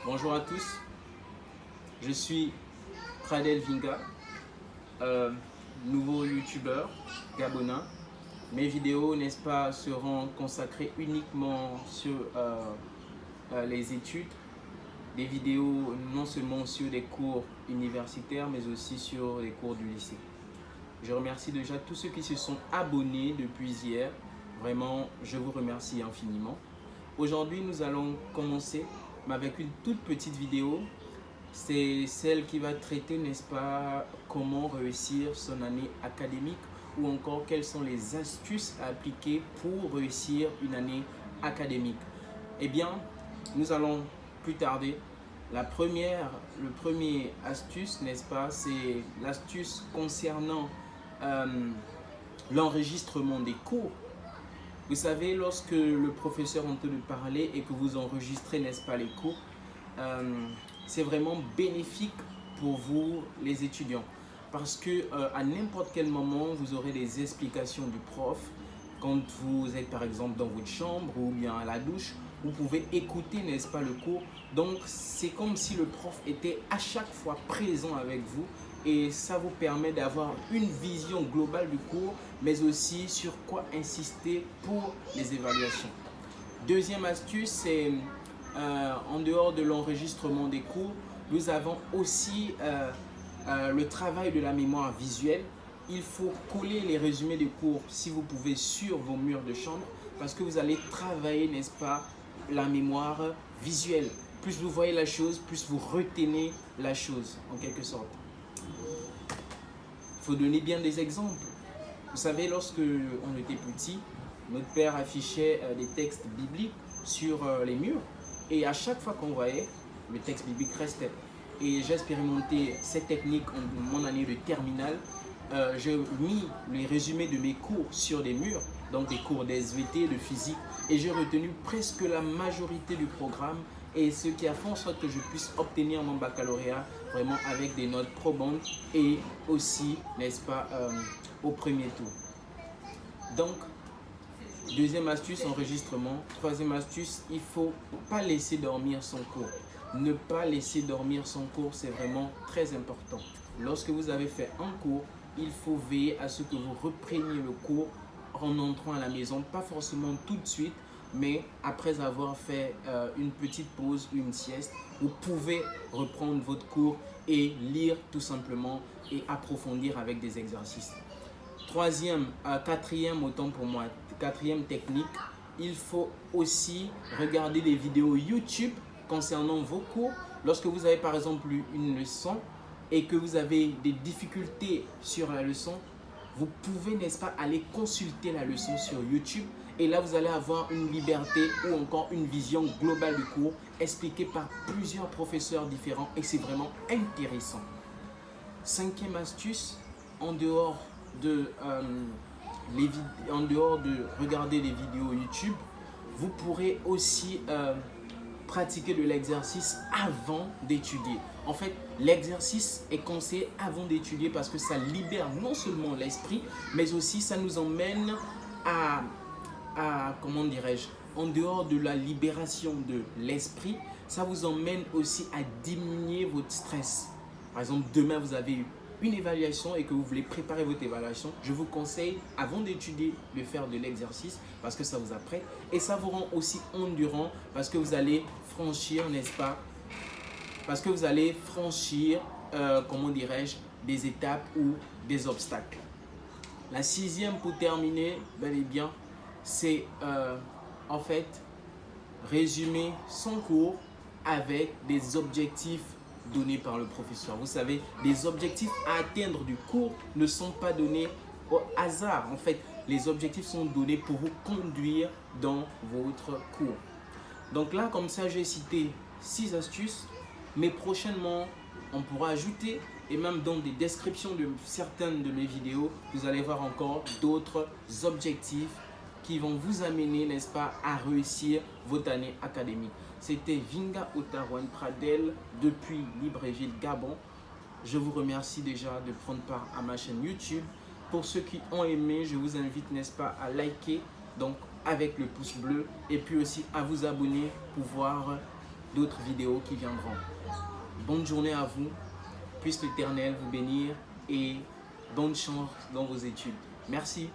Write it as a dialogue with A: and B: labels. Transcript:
A: Bonjour à tous, je suis Pradel Vinga, nouveau youtubeur gabonais. Mes vidéos, n'est-ce pas, seront consacrées uniquement sur les études, des vidéos non seulement sur des cours universitaires, mais aussi sur les cours du lycée. Je remercie déjà tous ceux qui se sont abonnés depuis hier. Vraiment, je vous remercie infiniment. Aujourd'hui, nous allons commencer avec une toute petite vidéo. C'est celle qui va traiter, n'est-ce pas, comment réussir son année académique ou encore quelles sont les astuces à appliquer pour réussir une année académique. Eh bien, nous allons plus tarder. Le premier astuce, n'est-ce pas, c'est l'astuce concernant l'enregistrement des cours. Vous savez, lorsque le professeur est en train de parler et que vous enregistrez, n'est-ce pas, les cours, c'est vraiment bénéfique pour vous, les étudiants. Parce que à n'importe quel moment, vous aurez des explications du prof. Quand vous êtes par exemple dans votre chambre ou bien à la douche, vous pouvez écouter, n'est-ce pas, le cours. Donc, c'est comme si le prof était à chaque fois présent avec vous. Et ça vous permet d'avoir une vision globale du cours, mais aussi sur quoi insister pour les évaluations. Deuxième astuce, c'est en dehors de l'enregistrement des cours, nous avons aussi le travail de la mémoire visuelle. Il faut coller les résumés des cours, si vous pouvez, sur vos murs de chambre, parce que vous allez travailler, n'est-ce pas, la mémoire visuelle. Plus vous voyez la chose, plus vous retenez la chose, en quelque sorte. Il faut donner bien des exemples. Vous savez, lorsque on était petit, notre père affichait des textes bibliques sur les murs. Et à chaque fois qu'on voyait, le texte biblique restait. Et j'ai expérimenté cette technique en mon année de terminale. J'ai mis les résumés de mes cours sur des murs, donc des cours d'SVT, de physique. Et j'ai retenu presque la majorité du programme. Et ce qui a fait en sorte que je puisse obtenir mon baccalauréat vraiment avec des notes probantes et aussi, n'est-ce pas, au premier tour. Donc, deuxième astuce, enregistrement. Troisième astuce, il ne faut pas laisser dormir son cours. Ne pas laisser dormir son cours, c'est vraiment très important. Lorsque vous avez fait un cours, il faut veiller à ce que vous repreniez le cours en entrant à la maison. Pas forcément tout de suite, mais après avoir fait une petite pause, une sieste, vous pouvez reprendre votre cours et lire tout simplement et approfondir avec des exercices. Quatrième, autant pour moi, quatrième technique, il faut aussi regarder des vidéos YouTube concernant vos cours. Lorsque vous avez par exemple une leçon et que vous avez des difficultés sur la leçon, vous pouvez, n'est-ce pas, aller consulter la leçon sur YouTube. Et là, vous allez avoir une liberté ou encore une vision globale du cours expliquée par plusieurs professeurs différents et c'est vraiment intéressant. Cinquième astuce, en dehors de regarder les vidéos YouTube, vous pourrez aussi pratiquer de l'exercice avant d'étudier. En fait, l'exercice est conseillé avant d'étudier parce que ça libère non seulement l'esprit, mais aussi ça nous emmène à comment dirais-je, en dehors de la libération de l'esprit, ça vous emmène aussi à diminuer votre stress. Par exemple, demain vous avez une évaluation et que vous voulez préparer votre évaluation, je vous conseille avant d'étudier de faire de l'exercice parce que ça vous apprête et ça vous rend aussi endurant parce que vous allez franchir, n'est-ce pas, parce que vous allez franchir, comment dirais-je, des étapes ou des obstacles. La sixième pour terminer, bel et bien, c'est en fait résumer son cours avec des objectifs donnés par le professeur. Vous savez, les objectifs à atteindre du cours ne sont pas donnés au hasard. En fait, les objectifs sont donnés pour vous conduire dans votre cours. Donc là, comme ça, j'ai cité 6 astuces, mais prochainement, on pourra ajouter, et même dans des descriptions de certaines de mes vidéos, vous allez voir encore d'autres objectifs qui vont vous amener, n'est-ce pas, à réussir votre année académique. C'était Vinga Otarouane Pradel depuis Libreville, Gabon. Je vous remercie déjà de prendre part à ma chaîne YouTube. Pour ceux qui ont aimé, je vous invite, n'est-ce pas, à liker donc avec le pouce bleu et puis aussi à vous abonner pour voir d'autres vidéos qui viendront. Bonne journée à vous. Puisse l'Éternel vous bénir et bonne chance dans vos études. Merci.